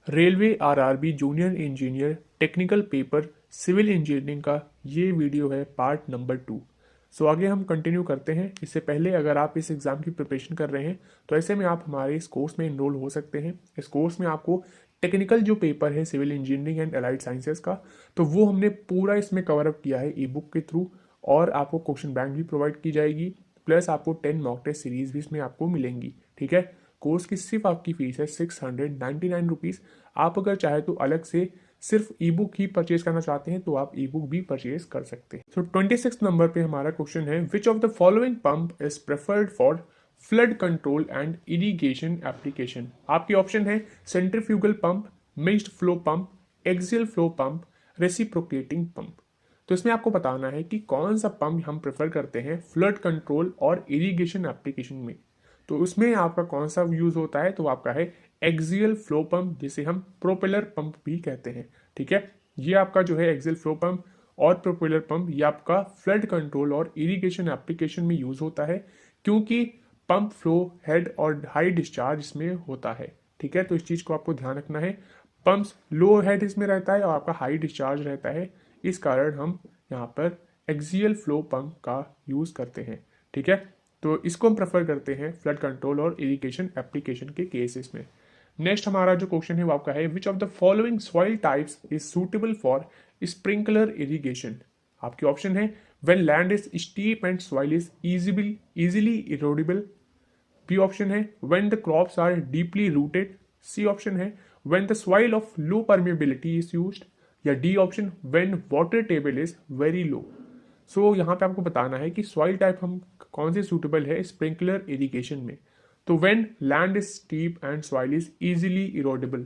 Railway RRB junior engineer technical paper civil engineering का ये video है पार्ट नंबर 2। सो आगे हम कंटिन्यू करते हैं। इससे पहले अगर आप इस एग्ज़ाम की प्रिपरेशन कर रहे हैं तो ऐसे में आप हमारे इस कोर्स में इनरोल हो सकते हैं। इस कोर्स में आपको टेक्निकल जो पेपर है civil engineering and allied sciences का, तो वो हमने पूरा इसमें कवर अप किया है ई बुक के थ्रू, और आपको क्वेश्चन बैंक भी प्रोवाइड की जाएगी, प्लस आपको 10 मॉक टेस्ट सीरीज भी इसमें आपको मिलेंगी। ठीक है, कोर्स की सिर्फ आपकी फीस है 699 रुपीज़। आप अगर चाहे तो अलग से सिर्फ ई बुक ही परचेज करना चाहते हैं तो आप ई बुक भी परचेज कर सकते हैं। सो 26 नंबर पे हमारा क्वेश्चन है, which of the following pump is preferred for flood control and irrigation application. आपके ऑप्शन है centrifugal pump, mixed flow pump, axial flow pump, reciprocating pump. तो इसमें आपको बताना है कि कौन सा पंप हम प्रेफर करते हैं फ्लड कंट्रोल और इरिगेशन एप्लीकेशन में। तो उसमें आपका कौन सा यूज होता है, तो आपका है एक्सियल फ्लो पंप, जिसे हम प्रोपेलर पंप भी कहते हैं। ठीक है, ये आपका जो है एक्सियल फ्लो पंप और प्रोपेलर पंप, ये आपका फ्लड कंट्रोल और इरिगेशन एप्लीकेशन में यूज होता है, क्योंकि पंप फ्लो हेड और हाई डिस्चार्ज इसमें होता है। ठीक है, तो इस चीज को आपको ध्यान रखना है। पंप्स लो हेड इसमें रहता है और आपका हाई डिस्चार्ज रहता है, इस कारण हम यहाँ पर एक्सियल फ्लो पंप का यूज करते हैं। ठीक है, तो इसको हम प्रेफर करते हैं फ्लड कंट्रोल और इरिगेशन एप्लीकेशन के केसेस में। नेक्स्ट हमारा जो क्वेश्चन है वो आपका है, which of the following soil types is suitable for sprinkler irrigation. आपके ऑप्शन है, when land is steep and soil is easily erodible. B option है, when the crops are deeply rooted. C option है, when the soil of low permeability is used. या D option, when water table is very low. So यहाँ पे आपको बताना है कि soil type हम कौन से सूटेबल है स्प्रिंकलर इरिगेशन में। तो when land is steep and soil is easily erodible,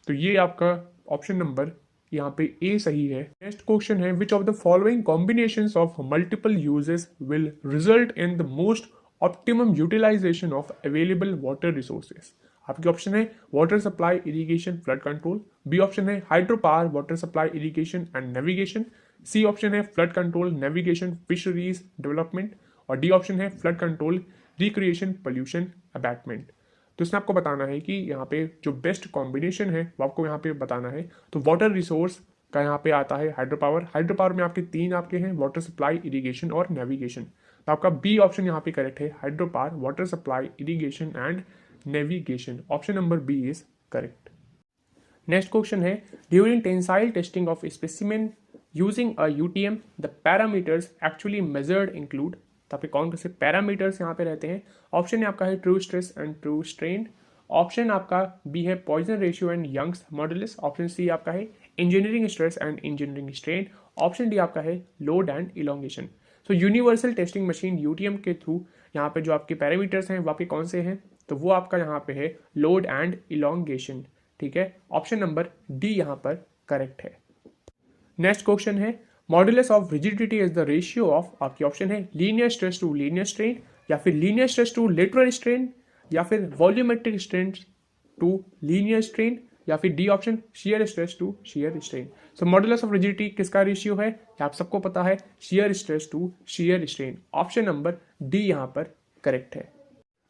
तो ये आपका ऑप्शन नंबर यहाँ पे ए सही है। नेक्स्ट क्वेश्चन है, which of the following combinations of multiple uses will result in the most optimum utilization of available water resources. आपके option है water supply irrigation flood control. B option है hydro power water supply irrigation and navigation. C option है flood control navigation fisheries development. और D option है flood control recreation pollution abatement. तो इसमें आपको बताना है कि यहाँ पे जो बेस्ट कॉम्बिनेशन है वो आपको यहाँ पे बताना है। तो वाटर रिसोर्स का यहाँ पे आता है हाइड्रो पावर। हाइड्रो पावर में आपके तीन आपके हैं, वाटर सप्लाई इरिगेशन और नेविगेशन। तो आपका बी ऑप्शन यहाँ पे करेक्ट है, hydro power water supply irrigation and navigation. Option number B is correct. Next question है, during tensile testing of specimen using a UTM the parameters actually measured include. तो आपके कौन से पैरामीटर्स यहाँ पे रहते हैं। ऑप्शन आपका है true stress and true strain. Option आपका बी है Poisson ratio and Young's modulus. Option C आपका है engineering stress and engineering strain. Option D आपका है load and elongation. So universal testing machine UTM के थ्रू यहाँ पे जो आपके पैरामीटर्स हैं वो आपके कौन से हैं, तो वो आपका यहाँ पे है लोड एंड इलोंगेशन। ठीक है, ऑप्शन नंबर डी यहाँ पर करेक्ट है। नेक्स्ट क्वेश्चन है, modulus of rigidity is the ratio of. आपकी ऑप्शन है linear stress to linear strain, या फिर linear stress to lateral strain, या फिर volumetric strain to linear strain, या फिर D option shear stress to shear strain. So modulus of rigidity किसका ratio है, आप सबको पता है, shear stress to shear strain. Option number D यहाँ पर करेक्ट है।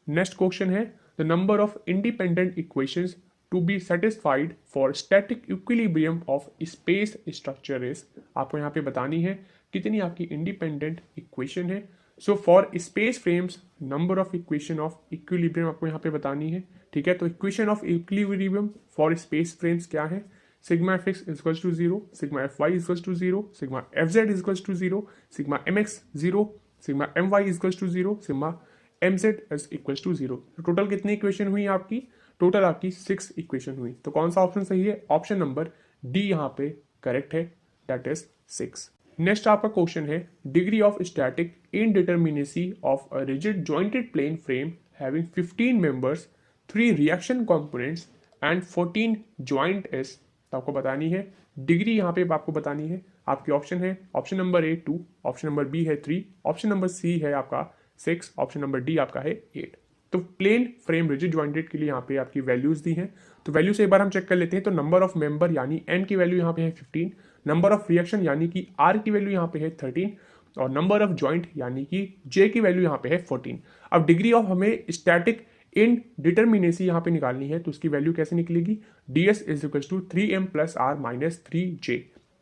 नेक्स्ट क्वेश्चन है, the number of independent equations to be satisfied for static equilibrium of space structure is। आपको यहाँ पे बतानी है कितनी आपकी इंडिपेंडेंट इक्वेशन है। So for space frames number of equation of equilibrium आपको यहाँ पे बतानी है। ठीक है, तो equation of equilibrium for space frames क्या है, sigma F X equals to 0, sigma F Y equals to 0, sigma F Z equals to 0, sigma M X 0, sigma M Y equals to 0, sigma M Z is equals to 0। Total कितनी equation हुई आपकी, total आपकी 6 equation हुई। तो कौन सा option सही है, ऑप्शन नंबर डी यहाँ पे करेक्ट है, दैट इज 6। नेक्स्ट आपका क्वेश्चन है, degree of static indeterminacy of a rigid jointed plane frame having 15 members, 3 reaction components and 14 joints. तो आपको बतानी है डिग्री, यहाँ पे आपको बतानी है। आपकी ऑप्शन है option number A 2, option number B है 3, ऑप्शन नंबर सी है आपका 6, ऑप्शन नंबर डी आपका है 8। तो प्लेन फ्रेम रिजिड जॉइंटेड के लिए यहाँ पे आपकी वैल्यूज दी हैं, तो वैल्यू से एक बार हम चेक कर लेते हैं। तो नंबर ऑफ मेंबर यानी एन की वैल्यू यहाँ पे है 15, नंबर ऑफ रिएक्शन यानी कि आर की वैल्यू यहाँ पे है 13, और नंबर ऑफ जॉइंट यानी कि जे की वैल्यू यहाँ पे है 14। अब डिग्री ऑफ हमें स्टैटिक इनडिटर्मिनेसी यहाँ पे निकालनी है, तो उसकी वैल्यू कैसे निकलेगी, ds is equal to 3m plus R minus 3j।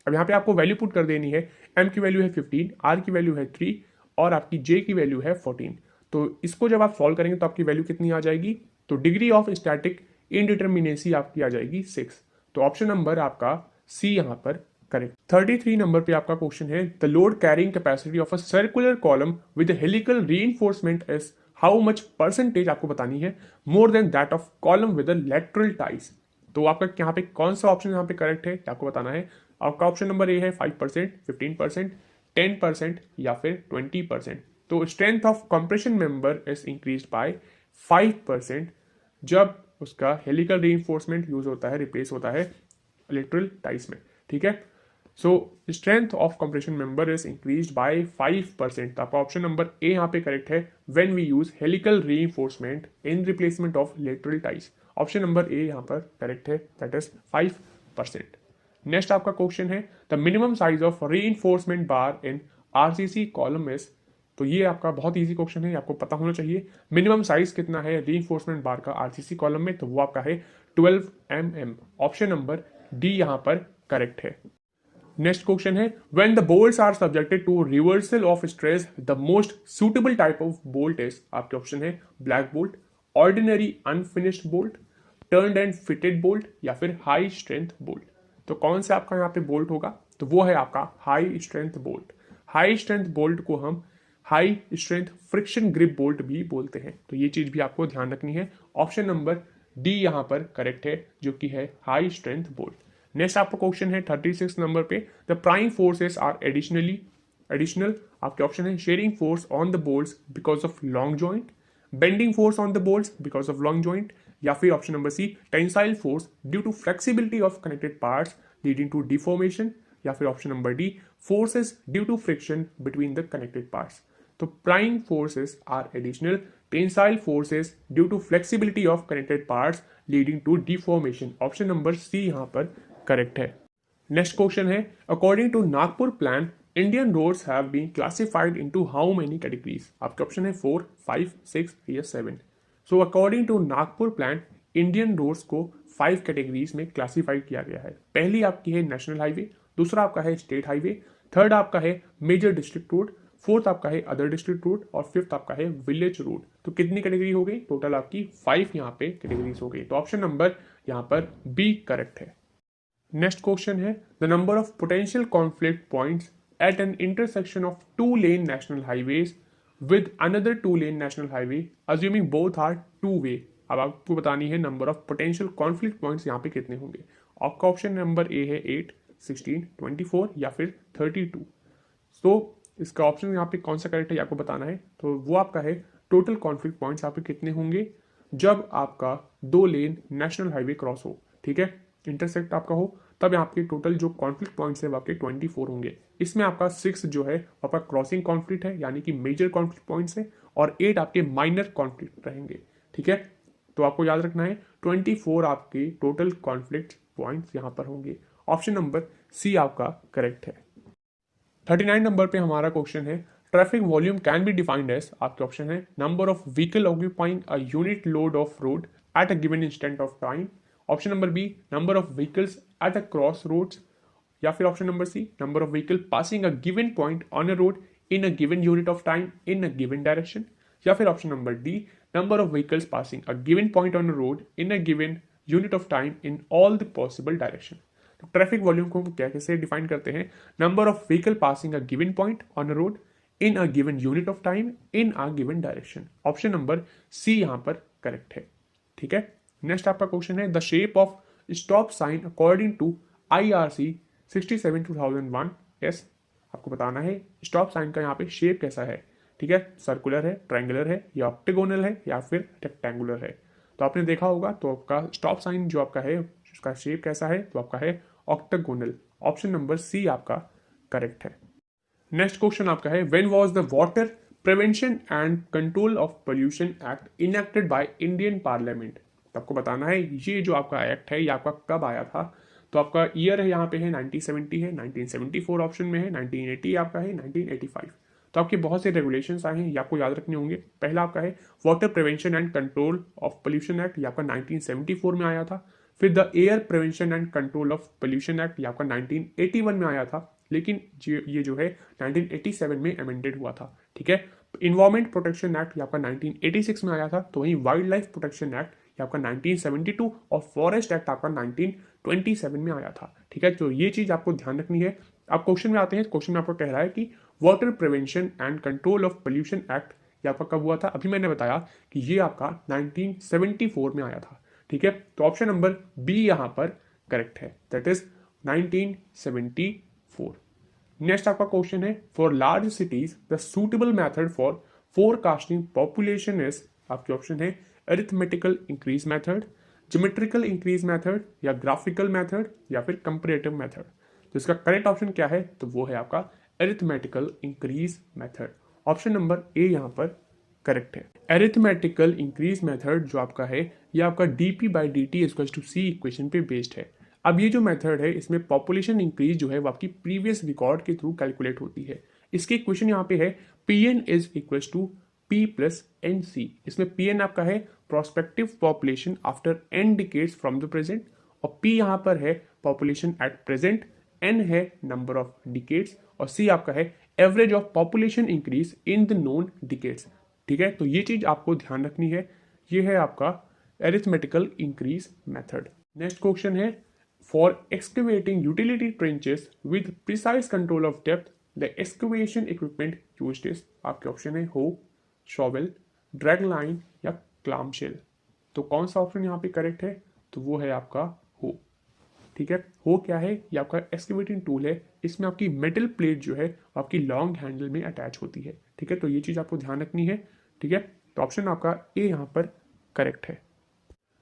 अब यहाँ पे आपको वैल्यू पुट कर देनी है, m की वैल्यू है 15, r की वैल्यू है 3 और आपकी j की वैल्यू है 14। तो इसको जब आप सॉल्व करेंगे तो आपकी वैल्यू कितनी आ जाएगी, तो डिग्री ऑफ स्टैटिक इनडिटर्मिनेसी आपकी आ जाएगी 6। तो ऑप्शन नंबर आपका सी यहाँ पर करेक्ट। 33 नंबर पे आपका क्वेश्चन है, the load carrying capacity of a circular column with helical reinforcement is how much percentage, आपको बतानी है, more than that of column with lateral ties. तो आपका यहाँ पे कौन सा ऑप्शन यहाँ पे करेक्ट है आपको बताना है। आपका ऑप्शन नंबर ए है 5%, 15%, 10% या फिर 20%। तो strength of compression member is increase by 5% जब उसका हेलिकल रीइंफोर्समेंट यूज होता है, रिप्लेस होता है लेटरल टाइज में, ठीक है। So strength of compression member is increase by 5%। आपका ऑप्शन नंबर ए यहाँ पे करेक्ट है, when we use helical reinforcement in replacement of lateral ties. Option number A यहाँ पर करेक्ट है, दैट इज 5%। नेक्स्ट आपका क्वेश्चन है, the minimum size of reinforcement bar in RCC column is. तो ये आपका बहुत इजी क्वेश्चन है, आपको पता होना चाहिए मिनिमम साइज कितना है रीइंफोर्समेंट बार का आरसीसी कॉलम में, तो वो आपका है 12 mm। ऑप्शन नंबर डी यहाँ पर करेक्ट है। नेक्स्ट क्वेश्चन है, when the bolts are subjected to reversal of stress the most suitable type of bolt is. आपके ऑप्शन है black bolt, ordinary unfinished bolt, turned and fitted bolt या फिर high strength bolt. तो कौन सा आपका यहाँ पे बोल्ट होगा, तो वो है आपका high strength bolt. High strength bolt को हम high strength friction grip bolt भी बोलते हैं, तो ये चीज भी आपको ध्यान रखनी है। ऑप्शन नंबर डी यहाँ पर करेक्ट है, जो कि है हाई स्ट्रेंथ बोल्ट। नेक्स्ट आपका क्वेश्चन है 36 नंबर पे, the prime forces are additional. आपके ऑप्शन है shearing force on the bolts because of long joint, bending force on the bolts because of long joint या फिर option number C tensile force due to flexibility of connected parts leading to deformation या फिर option number D forces due to friction between the connected parts. तो prime forces are additional, tensile forces due to flexibility of connected parts leading to deformation. Option number C यहाँ पर correct है। Next question है, according to Nagpur plan Indian roads have been classified into how many categories. आपके option है 4, 5, 6 या 7। So according to Nagpur plan Indian roads को 5 categories में classified किया गया है। पहली आपकी है नेशनल हाईवे, दूसरा आपका है स्टेट हाईवे, थर्ड आपका है मेजर डिस्ट्रिक्ट रोड, फोर्थ आपका है अदर डिस्ट्रिक्ट रोड और फिफ्थ आपका है विलेज रोड। तो कितनी कैटेगरी हो गई, टोटल आपकी 5 यहाँ पे कैटेगरीज हो गई। तो ऑप्शन नंबर यहाँ पर बी करेक्ट है। नेक्स्ट क्वेश्चन है, the number of potential conflict points at an intersection of 2 lane national highways with another 2 lane national highway assuming both are 2 way. अब आपको बतानी है number of potential conflict points यहाँ पे कितने होंगे। आपका ऑप्शन नंबर ए है 8, 16, 24 या फिर 32। तो इसका ऑप्शन यहाँ पे कौन सा करेक्ट है आपको बताना है। तो वो आपका है टोटल कॉन्फ्लिक्ट पॉइंट्स यहाँ पे कितने होंगे जब आपका 2 लेन नेशनल हाईवे क्रॉस हो, ठीक है, इंटरसेक्ट आपका हो, तब यहाँ पे टोटल जो कॉन्फ्लिक्ट पॉइंट्स है वो आपके 24 होंगे। इसमें आपका 6 जो है आपका क्रॉसिंग कॉन्फ्लिक्ट है, यानी कि मेजर कॉन्फ्लिक्ट पॉइंट्स है, और 8 आपके माइनर कॉन्फ्लिक्ट रहेंगे, ठीक है। तो आपको याद रखना है 24 आपके टोटल कॉन्फ्लिक्ट पॉइंट्स यहाँ पर होंगे। ऑप्शन नंबर सी आपका करेक्ट है। 39 नंबर पे हमारा क्वेश्चन है, traffic volume can be defined as. आपके ऑप्शन है number of vehicle occupying a unit load of road at a given instant of time. Option number B number of vehicles at a cross roads या फिर option number C number of vehicle passing a given point on a road in a given unit of time in a given direction या फिर option number D number of vehicles passing a given point on a road in a given unit of time in all the possible direction. तो traffic volume को हम क्या कैसे define करते हैं, number of vehicle passing a given point on a road in a given unit of time in a given direction. Option number C यहाँ पर correct है, ठीक है। नेक्स्ट आपका क्वेश्चन है, the shape of stop sign according to IRC 67/2001 S. आपको बताना है स्टॉप साइन का यहाँ पे शेप कैसा है, ठीक है, सर्कुलर है, ट्रायंगुलर है या ऑक्टेगोनल है या फिर रेक्टेंगुलर है। तो आपने देखा होगा, तो आपका स्टॉप साइन जो आपका है उसका शेप कैसा है, तो आपका है ऑक्टेगोनल। ऑप्शन नंबर सी आपका करेक्ट है। नेक्स्ट क्वेश्चन आपका है, when was the water prevention and control of pollution act enacted by Indian parliament. तो आपको बताना है ये जो आपका एक्ट है ये आपका कब आया था। तो आपका ईयर है यहाँ पे है 1970 है, 1974 ऑप्शन में है, 1980 आपका है, 1985। तो आपके बहुत से रेगुलेशंस आए हैं, ये आपको याद रखने होंगे। पहला आपका है water prevention and control of pollution act, ये आपका 1974 में आया था। फिर the air prevention and control of pollution act, ये आपका 1981 में आया था, लेकिन ये जो है 1987 में अमेंडेड हुआ था। ठीक है। इन्वायरमेंट प्रोटेक्शन एक्ट, ये आपका 1986 में आया था। तो वहीं वाइल्ड लाइफ प्रोटेक्शन एक्ट, ये आपका 1972 और फॉरेस्ट एक्ट आपका 1927 में आया था। ठीक है, तो ये चीज आपको ध्यान रखनी है। अब क्वेश्चन में आते हैं। क्वेश्चन में आपको कह रहा है कि water prevention and control of pollution act ये आपका कब हुआ था? अभी मैंने बताया कि ये आपका 1974 में आया था। ठीक है, तो ऑप्शन नंबर बी यहां पर करेक्ट है, दैट इज 1974। नेक्स्ट आपका क्वेश्चन है, for large cities the suitable method for forecasting population is, आपके ऑप्शन है arithmetical increase method, geometrical increase method, या ग्राफिकल मेथड, या फिर कंपैरेटिव मेथड। तो इसका करेक्ट ऑप्शन क्या है? तो वो है आपका arithmetical increase method. Option number ए यहां पर करेक्ट है। अरिथमेटिकल इंक्रीज मेथड जो आपका है ये आपका dp by D T equals to C equation पे बेस्ड है। अब ये जो मेथड है इसमें पॉपुलेशन इंक्रीज जो है वो आपकी प्रीवियस रिकॉर्ड के थ्रू कैलकुलेट होती है। इसकी इक्वेशन यहाँ पे है pn is equals to p plus N C. इसमें pn आपका है prospective population after n decades from the present, और p यहाँ पर है पॉपुलेशन एट प्रेजेंट, n है नंबर ऑफ डिकेड्स, और c आपका है average of population increase in the known decades. ठीक है, तो ये चीज आपको ध्यान रखनी है। ये है आपका arithmetical increase method. Next question है, for excavating utility trenches with precise control of depth the excavation equipment used is, आपके ऑप्शन है हो, शॉवेल, ड्रैग लाइन, या क्लामशेल। तो कौन सा ऑप्शन यहाँ पे करेक्ट है? तो वो है आपका हो। ठीक है, हो क्या है? ये आपका एक्सकेवेटिंग टूल है। इसमें आपकी मेटल प्लेट जो है आपकी लॉन्ग हैंडल में अटैच होती है। ठीक है, तो ये चीज आपको ध्यान रखनी है। ठीक है, तो ऑप्शन आपका ए यहाँ पर करेक्ट है।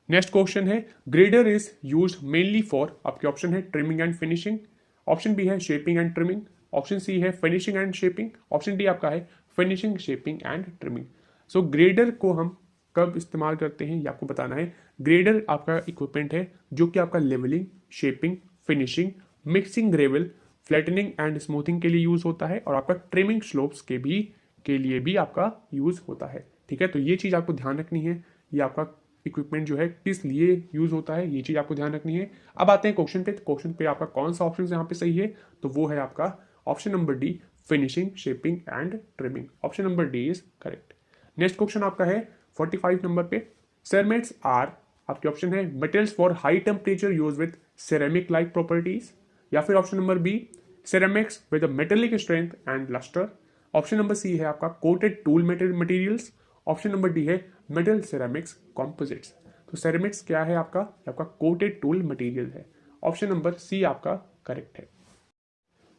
नेक्स्ट क्वेश्चन है, grader is used mainly for, आपके ऑप्शन है trimming and finishing, option B है shaping and trimming, option C है finishing and shaping, option D आपका है finishing, shaping and trimming. So grader को हम कब इस्तेमाल करते हैं ये आपको बताना है। ग्रेडर आपका इक्विपमेंट है जो कि आपका levelling, shaping, finishing, mixing gravel, flattening and smoothing के लिए यूज होता है, और आपका ट्रिमिंग स्लोप्स के लिए भी आपका यूज होता है। ठीक है, तो ये चीज आपको ध्यान रखनी है। ये आपका इक्विपमेंट जो है किस लिए यूज होता है ये चीज आपको ध्यान रखनी है। अब आते हैं क्वेश्चन पे। क्वेश्चन पे आपका कौन सा ऑप्शन यहाँ पे सही है? तो वो है आपका option number D, finishing, shaping and trimming. Option number D is correct. Next question आपका है 45 नंबर पे, सेरेमिक्स आर, आपके ऑप्शन है metals for high temperature use with ceramic like properties, या फिर option number B ceramics with metallic strength and lustre, option number C है आपका coated tool materials, option number D है metal ceramics composites. तो ceramics क्या है आपका coated tool material है। ऑप्शन नंबर सी आपका करेक्ट है।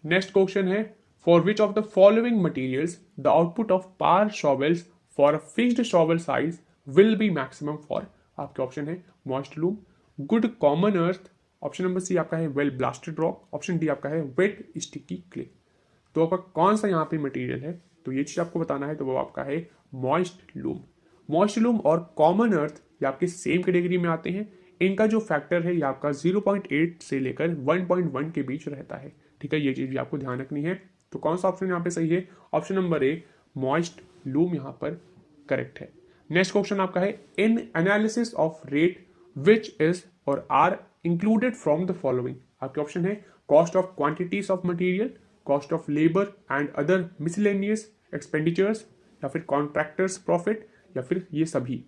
नेक्स्ट क्वेश्चन है, for which of the following materials the output of power shovels for a fixed shovel size will be maximum for, आपके option है moist loam, good common earth, option number C आपका है well blasted rock, option D आपका है wait sticky clay. तो आपका कौन सा यहाँ पे मटेरियल है? तो ये चीज आपको बताना है। तो वो आपका है मॉइस्ट लूम। मॉइस्ट लूम और कॉमन अर्थ ये आपके सेम कैटेगरी में आते हैं। इनका जो फैक्टर है ये आपका 0.8 से लेकर 1.1 के बीच रहता है। ठीक है, ये चीज भी आपको ध्यान रखनी है। तो कौन सा ऑप्शन यहाँ पे सही है? Option number A, moist loam यहाँ पर करेक्ट है। नेक्स्ट क्वेश्चन आपका है, in analysis of rate which is or are included from the following, आपके ऑप्शन है cost of quantities of material, cost of labour and other miscellaneous expenditures, या फिर contractors profit, या फिर ये सभी।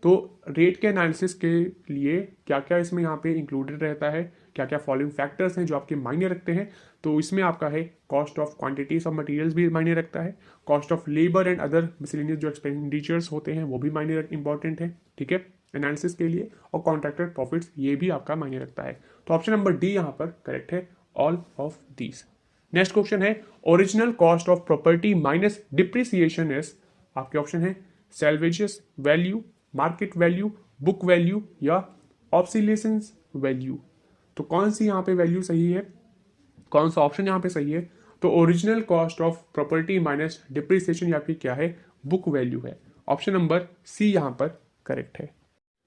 तो रेट के एनालिसिस के लिए क्या क्या इसमें यहाँ पे इंक्लूडेड रहता है, क्या क्या फॉलोइंग फैक्टर्स हैं जो आपके मायने रखते हैं? तो इसमें आपका है cost of quantities of materials भी मायने रखता है, cost of labour and other miscellaneous जो एक्सपेंडिचर्स होते हैं वो भी मायने इंपॉर्टेंट है। ठीक है, एनालिसिस के लिए, और कॉन्ट्रैक्टर प्रॉफिट्स ये भी आपका मायने रखता है। तो ऑप्शन नंबर डी यहाँ पर करेक्ट है, all of these. Next question है, original cost of property minus depreciation is, आपके ऑप्शन है salvages value, market value, book value, या ऑब्सोलेसेंस वैल्यू। तो कौन सी यहाँ पे वैल्यू सही है? कौन सा ऑप्शन यहाँ पे सही है? तो original cost of property minus depreciation या फिर क्या है? बुक वैल्यू है। ऑप्शन नंबर सी यहाँ पर करेक्ट है।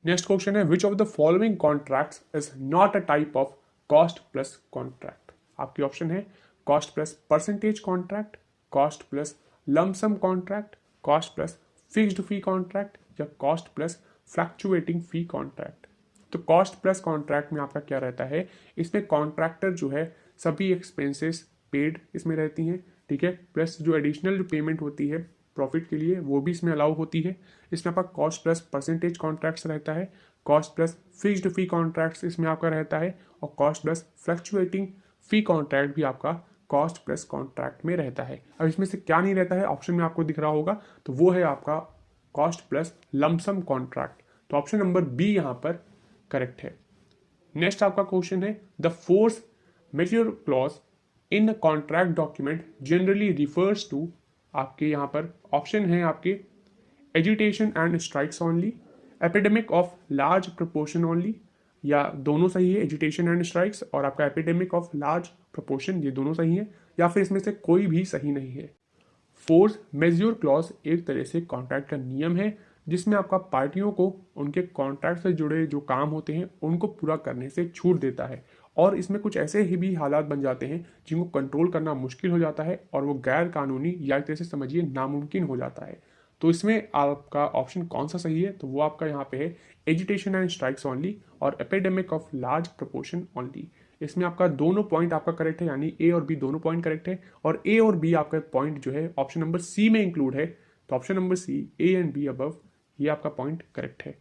नेक्स्ट क्वेश्चन है, which of the following contracts is not a type of cost plus contract, आपके ऑप्शन है cost plus percentage contract, cost plus lump sum contract, cost plus fixed fee contract या cost plus fluctuating fee contract. तो cost plus contract में आपका क्या रहता है, इसमें कॉन्ट्रैक्टर जो है सभी एक्सपेंसेस पेड इसमें रहती हैं, ठीक है, प्लस जो एडिशनल जो पेमेंट होती है प्रॉफिट के लिए वो भी इसमें अलाउ होती है। इसमें आपका कॉस्ट प्लस परसेंटेज कॉन्ट्रैक्ट्स रहता है, कॉस्ट प्लस फिक्स्ड फी कॉन्ट्रैक्ट्स इसमें आपका रहता है, और cost plus fluctuating fee contract भी आपका कॉस्ट प्लस कॉन्ट्रैक्ट में रहता है। अब इसमें से क्या नहीं रहता है, ऑप्शन में आपको दिख रहा होगा, तो वो है आपका कॉस्ट प्लस लमसम कॉन्ट्रैक्ट। तो ऑप्शन नंबर बी यहाँ पर करेक्ट है। नेक्स्ट आपका क्वेश्चन है, the force majeure clause in contract document generally refers to, आपके यहाँ पर ऑप्शन है आपके agitation and strikes only, epidemic of large proportion only, या दोनों सही है, एजिटेशन एंड स्ट्राइक्स और आपका एपिडेमिक ऑफ लार्ज प्रोपोर्शन, ये दोनों सही है, या फिर इसमें से कोई भी सही नहीं है। फोर्स मेज्योर क्लॉज एक तरह से कॉन्ट्रैक्ट का नियम है जिसमें आपका पार्टियों को उनके कॉन्ट्रैक्ट से जुड़े जो काम होते हैं उनको पूरा करने से छूट देता है, और इसमें कुछ ऐसे ही भी हालात बन जाते हैं जिनको कंट्रोल करना मुश्किल हो जाता है और वो गैर कानूनी या एक तरह से समझिए नामुमकिन हो जाता है। तो इसमें आपका ऑप्शन कौन सा सही है, तो वो आपका यहाँ पे है एजिटेशन एंड स्ट्राइक्स ओनली और epidemic of large proportion only. इसमें आपका दोनों पॉइंट आपका करेक्ट है, यानी ए और बी दोनों पॉइंट करेक्ट है, और ए और बी आपका पॉइंट जो है ऑप्शन नंबर सी में इंक्लूड है। तो option number C, A and B above, ये आपका पॉइंट करेक्ट है।